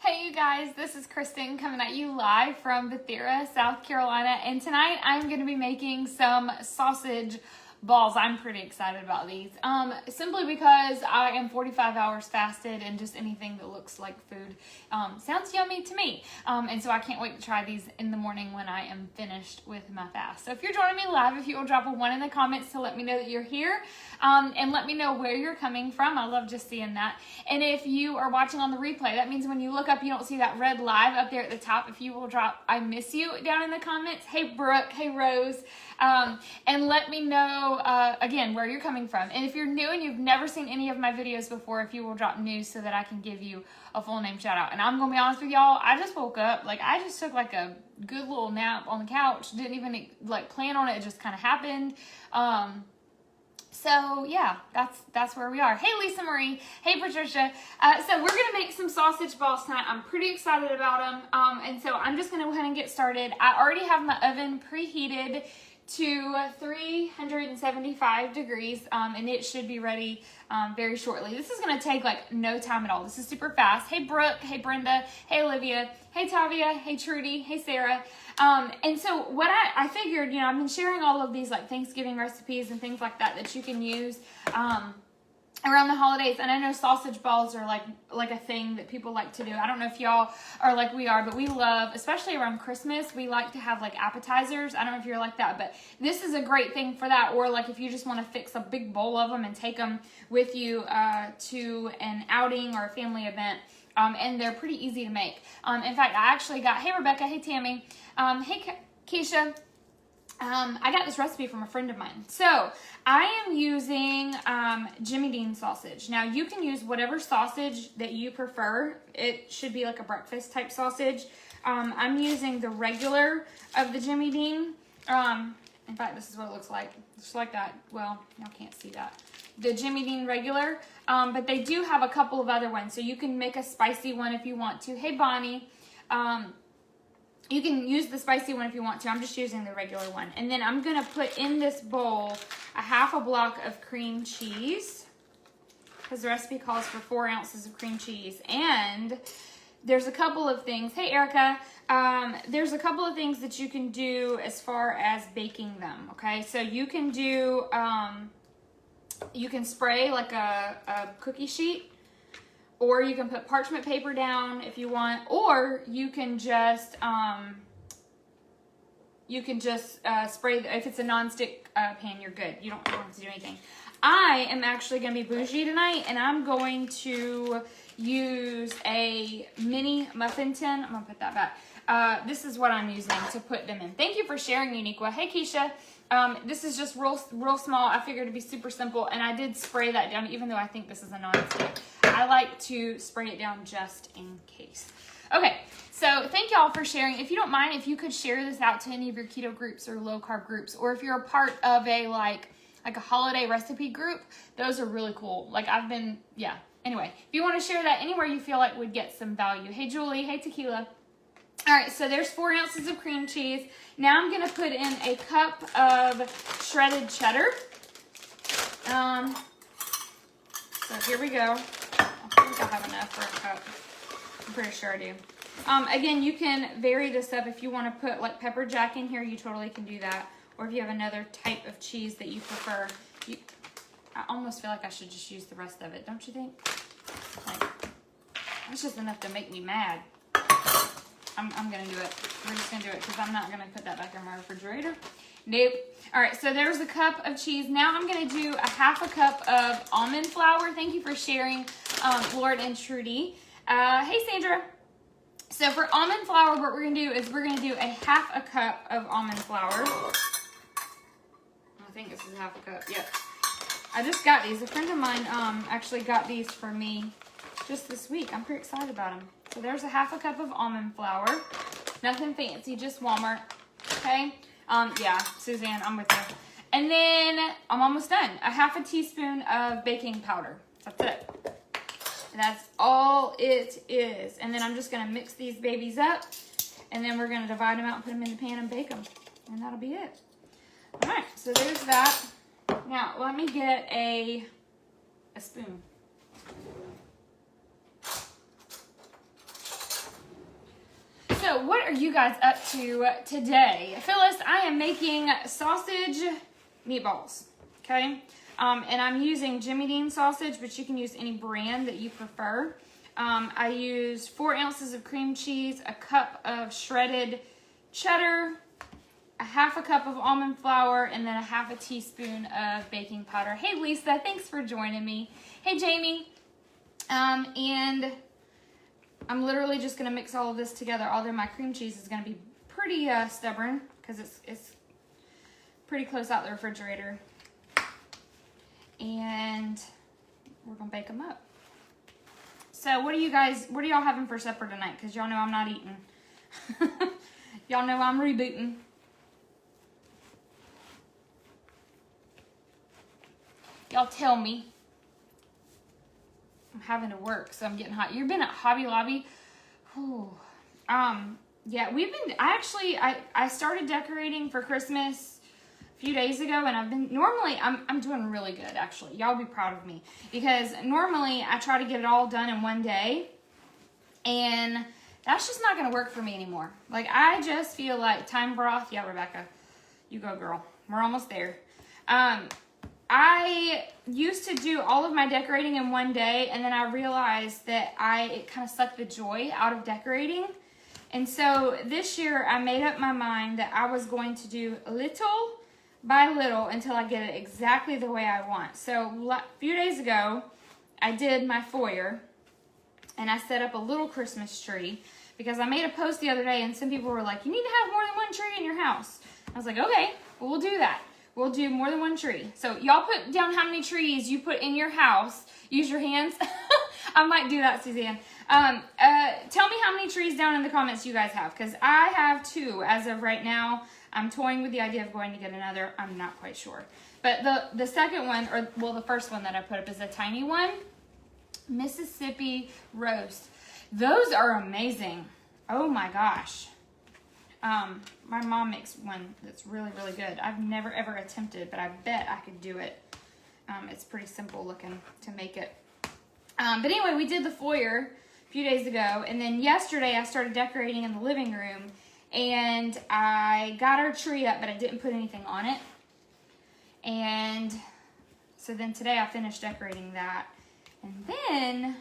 Hey you guys, this is Kristen coming at you live from Bethera, South Carolina, and tonight I'm going to be making some sausage balls. I'm pretty excited about these, simply because I am 45 hours fasted, and just anything that looks like food sounds yummy to me, and so I can't wait to try these in the morning when I am finished with my fast. So if you're joining me live, if you will drop a 1 in the comments to let me know that you're here, and let me know where you're coming from. I love just seeing that. And if you are watching on the replay, that means when you look up, you don't see that red live up there at the top. If you will drop I miss you down in the comments. Hey Brooke, hey Rose, and let me know again where you're coming from. And if you're new and you've never seen any of my videos before, if you will drop new so that I can give you a full name shout out. And I'm gonna be honest with y'all, I just woke up, like I just took like a good little nap on the couch, didn't even like plan on it, it just kind of happened. So yeah, that's where we are. Hey Lisa Marie, hey Patricia. So we're gonna make some sausage balls tonight. I'm pretty excited about them. And so I'm just gonna go ahead and get started. I already have my oven preheated to 375 degrees, and it should be ready very shortly. This is gonna take like no time at all. This is super fast. Hey Brooke, hey Brenda, hey Olivia, hey Tavia, hey Trudy, hey Sarah. And so what I figured, you know, I've been sharing all of these like Thanksgiving recipes and things like that you can use around the holidays. And I know sausage balls are like a thing that people like to do. I don't know if y'all are like we are, but we love, especially around Christmas, we like to have like appetizers. I don't know if you're like that, but this is a great thing for that. Or like if you just want to fix a big bowl of them and take them with you to an outing or a family event. And they're pretty easy to make. In fact, I actually got, hey Rebecca, hey Tammy, hey Keisha, I got this recipe from a friend of mine. So I am using Jimmy Dean sausage. Now you can use whatever sausage that you prefer. It should be like a breakfast type sausage. I'm using the regular of the Jimmy Dean. In fact, this is what it looks like. Just like that. Well, y'all can't see that. The Jimmy Dean regular. But they do have a couple of other ones. So you can make a spicy one if you want to. Hey Bonnie. You can use the spicy one if you want to. I'm just using the regular one. And then I'm going to put in this bowl a half a block of cream cheese, because the recipe calls for 4 ounces of cream cheese. And there's a couple of things. Hey, Erica. There's a couple of things that you can do as far as baking them, okay? So you can do, you can spray like a cookie sheet, or you can put parchment paper down if you want, or you can just spray, if it's a non-stick pan, you're good. You don't have to do anything. I am actually going to be bougie tonight, and I'm going to use a mini muffin tin. I'm going to put that back. This is what I'm using to put them in. Thank you for sharing, Uniqua. Hey, Keisha. This is just real small. I figured it'd be super simple, and I did spray that down, even though I think this is a non-stick. I like to spray it down just in case. Okay, so thank y'all for sharing. If you don't mind, if you could share this out to any of your keto groups or low carb groups, or if you're a part of a like a holiday recipe group, those are really cool. Like yeah. Anyway, if you want to share that anywhere you feel like would get some value. Hey Julie, hey Tequila. All right, so there's 4 ounces of cream cheese. Now I'm gonna put in a cup of shredded cheddar. So here we go. I think I have enough for a cup. I'm pretty sure I do. Again, you can vary this up. If you want to put like pepper jack in here, you totally can do that. Or if you have another type of cheese that you prefer, I almost feel like I should just use the rest of it, don't you think? Like, that's just enough to make me mad. I'm gonna do it. We're just gonna do it because I'm not gonna put that back in my refrigerator. Nope. All right, so there's a cup of cheese. Now I'm gonna do a half a cup of almond flour. Thank you for sharing, Lord and Trudy. Hey Sandra. So for almond flour, what we're gonna do is we're gonna do a half a cup of almond flour. I think this is half a cup. Yep. I just got these. A friend of mine actually got these for me just this week. I'm pretty excited about them. So there's a half a cup of almond flour. Nothing fancy, just Walmart. Okay? Yeah, Suzanne, I'm with you. And then I'm almost done. A half a teaspoon of baking powder. That's it. That's all it is. And then I'm just going to mix these babies up. And then we're going to divide them out and put them in the pan and bake them. And that'll be it. All right, so there's that. Now, let me get a spoon. So what are you guys up to today? Phyllis, I am making sausage meatballs, okay? And I'm using Jimmy Dean sausage, but you can use any brand that you prefer. I used 4 ounces of cream cheese, a cup of shredded cheddar, a half a cup of almond flour, and then a half a teaspoon of baking powder. Hey Lisa, thanks for joining me. Hey Jamie. And I'm literally just gonna mix all of this together, although my cream cheese is gonna be pretty stubborn because it's pretty close out the refrigerator. And we're gonna bake them up. So what are y'all having for supper tonight? Because y'all know I'm not eating. Y'all know I'm rebooting. Y'all tell me. I'm having to work, so I'm getting hot. You've been at Hobby Lobby? Ooh. Yeah, I started decorating for Christmas a few days ago, and I'm doing really good, actually. Y'all be proud of me. Because normally, I try to get it all done in one day, and that's just not going to work for me anymore. Like, I just feel like time broth. Yeah, Rebecca, you go, girl. We're almost there. I used to do all of my decorating in one day, and then I realized that it kind of sucked the joy out of decorating. And so this year, I made up my mind that I was going to do little by little until I get it exactly the way I want. So a few days ago, I did my foyer, and I set up a little Christmas tree because I made a post the other day, and some people were like, you need to have more than one tree in your house. I was like, okay, well, we'll do that. We'll do more than one tree. So y'all put down how many trees you put in your house. Use your hands. I might do that, Suzanne. Tell me how many trees down in the comments you guys have, because I have 2 as of right now. I'm toying with the idea of going to get another. I'm not quite sure. But the second one, the first one that I put up is a tiny one. Mississippi roast. Those are amazing. Oh my gosh. My mom makes one that's really, really good. I've never ever attempted, but I bet I could do it. It's pretty simple looking to make it. But anyway, we did the foyer a few days ago, and then yesterday I started decorating in the living room, and I got our tree up, but I didn't put anything on it. And so then today I finished decorating that, and then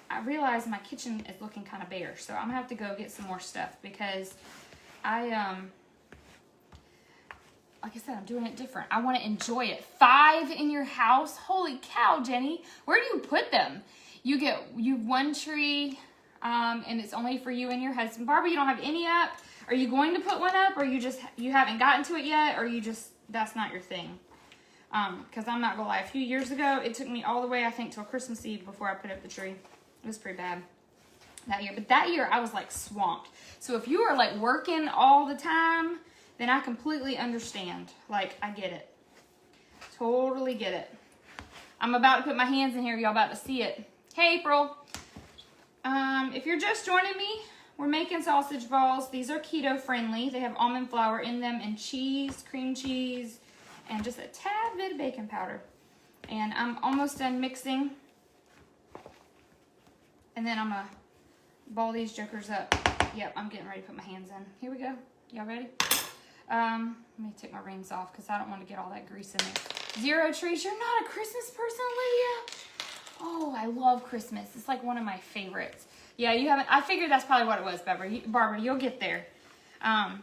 I realized my kitchen is looking kind of bare, so I'm gonna have to go get some more stuff because like I said, I'm doing it different. I want to enjoy it. 5 in your house? Holy cow, Jenny. Where do you put them? You one tree, and it's only for you and your husband. Barbara, you don't have any up? Are you going to put one up, or you haven't gotten to it yet, or that's not your thing? Because I'm not gonna lie, a few years ago, it took me all the way, I think, till Christmas Eve before I put up the tree. It was pretty bad that year. But that year, I was like swamped. So if you are like working all the time, then I completely understand. Like, I get it. Totally get it. I'm about to put my hands in here. Y'all about to see it. Hey, April. If you're just joining me, we're making sausage balls. These are keto friendly. They have almond flour in them and cheese, cream cheese, and just a tad bit of baking powder. And I'm almost done mixing. And then I'm going to ball these jokers up. Yep, I'm getting ready to put my hands in. Here we go. Y'all ready? Let me take my rings off because I don't want to get all that grease in there. 0 trees. You're not a Christmas person, Lydia? Oh, I love Christmas. It's like one of my favorites. Yeah, you haven't. I figured that's probably what it was, Barbara. You'll get there. Yeah,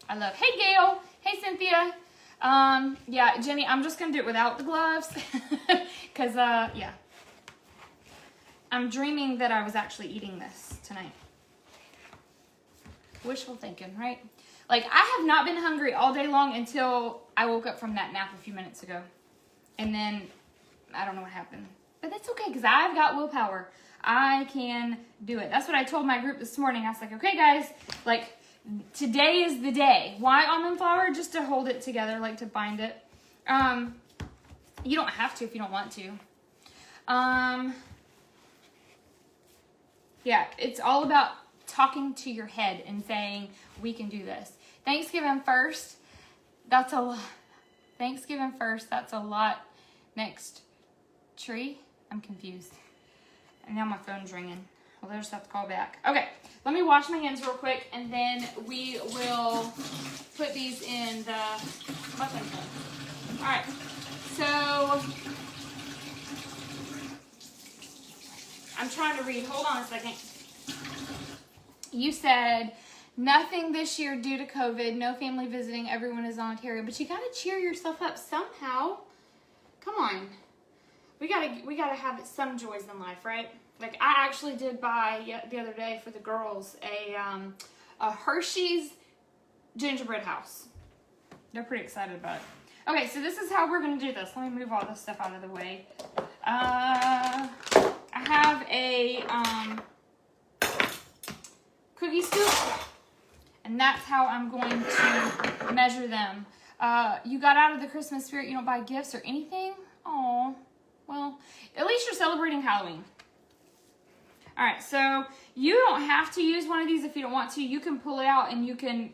I love. Hey, Gail. Hey, Cynthia. Yeah, Jenny, I'm just going to do it without the gloves. Because, yeah. I'm dreaming that I was actually eating this tonight. Wishful thinking, right? Like, I have not been hungry all day long until I woke up from that nap a few minutes ago. And then, I don't know what happened. But that's okay, because I've got willpower. I can do it. That's what I told my group this morning. I was like, okay, guys, like, today is the day. Why almond flour? Just to hold it together, like to bind it. You don't have to if you don't want to. Yeah, it's all about talking to your head and saying, we can do this. Thanksgiving first, that's a lot. Thanksgiving first, that's a lot. Next, tree, I'm confused. And now my phone's ringing. Well, they'll just have to call back. Okay, let me wash my hands real quick, and then we will put these in the muffin tub. All right, so I'm trying to read. Hold on a second. You said nothing this year due to COVID. No family visiting. Everyone is on Ontario. But you got to cheer yourself up somehow. Come on. We gotta have some joys in life, right? Like, I actually did buy the other day for the girls a Hershey's gingerbread house. They're pretty excited about it. Okay, so this is how we're gonna do this. Let me move all this stuff out of the way. I have a cookie scoop, and that's how I'm going to measure them. You got out of the Christmas spirit. You don't buy gifts or anything? Oh, well, at least you're celebrating Halloween. All right, so you don't have to use one of these if you don't want to. You can pull it out and you can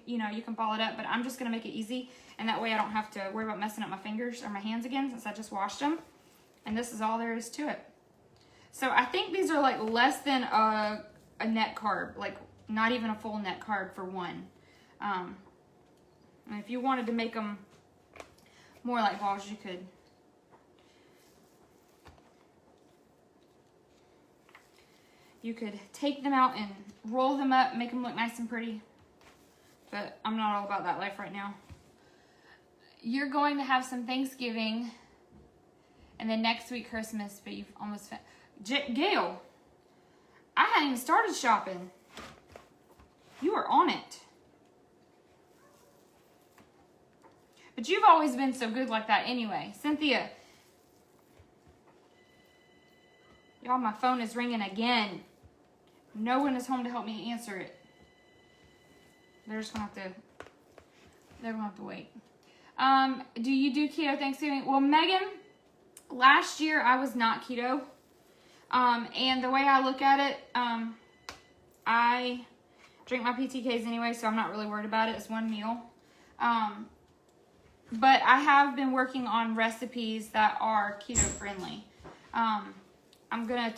ball it up, but I'm just gonna make it easy, and that way I don't have to worry about messing up my fingers or my hands again since I just washed them. And this is all there is to it. So I think these are like less than a net carb, like not even a full net carb for one. And if you wanted to make them more like balls, you could. You could take them out and roll them up, make them look nice and pretty. But I'm not all about that life right now. You're going to have some Thanksgiving, and then next week Christmas, but you've almost... Gail, I hadn't even started shopping. You were on it. But you've always been so good like that anyway. Cynthia. Y'all, my phone is ringing again. No one is home to help me answer it. They're just gonna have to wait. Do you do keto Thanksgiving? Well, Megan, last year I was not keto. And the way I look at it, I drink my PTKs anyway, so I'm not really worried about it. It's one meal. But I have been working on recipes that are keto friendly. I'm gonna,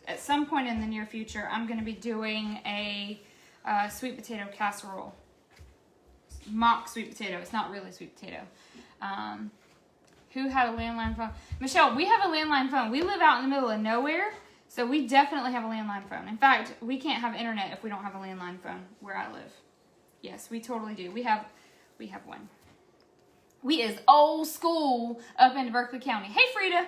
at some point in the near future, I'm gonna be doing a sweet potato casserole. Mock sweet potato. It's not really sweet potato. Who had a landline phone? Michelle, we have a landline phone. We live out in the middle of nowhere, so we definitely have a landline phone. In fact, we can't have internet if we don't have a landline phone where I live. Yes, we totally do. We have one. We is old school up in Berkeley County. Hey, Frida.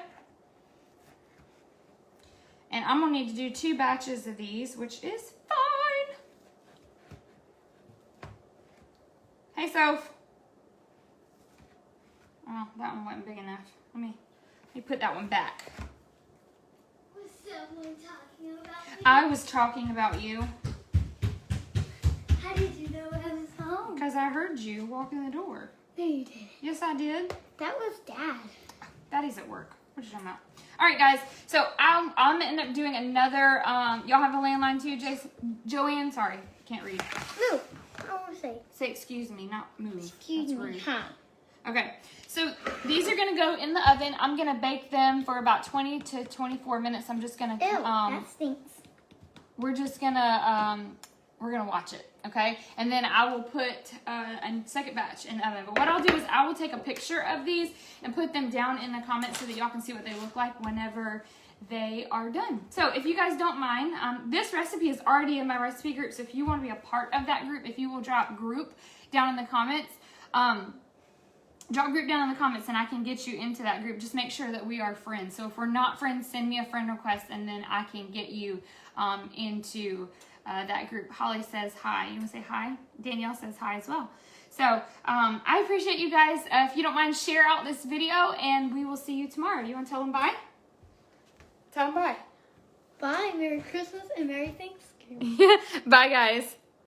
And I'm going to need to do 2 batches of these, which is fine. Hey, Soph. Oh, that one wasn't big enough. Let me put that one back. Was someone talking about me? I was talking about you. How did you know I was home? Because I heard you walk in the door. No, you didn't. Yes, I did. That was Dad. Daddy's at work. What are you talking about? All right, guys. So I'm gonna end up doing another. Y'all have a landline too, Joanne. Sorry, can't read. No, I want to say. Say excuse me, not move. Excuse That's me. rude. Hi. Okay. So these are gonna go in the oven. I'm gonna bake them for about 20 to 24 minutes. I'm just gonna. Ew, that stinks. We're just gonna we're gonna watch it. Okay, and then I will put a second batch in the oven. But what I'll do is I will take a picture of these and put them down in the comments so that y'all can see what they look like whenever they are done. So if you guys don't mind, this recipe is already in my recipe group. So if you want to be a part of that group, if you will drop group down in the comments, drop group down in the comments and I can get you into that group. Just make sure that we are friends. So if we're not friends, send me a friend request and then I can get you into that group. Holly says hi. You want to say hi? Danielle says hi as well. So I appreciate you guys. If you don't mind, share out this video and we will see you tomorrow. You want to tell them bye? Tell them bye. Bye. Merry Christmas and Merry Thanksgiving. Bye, guys.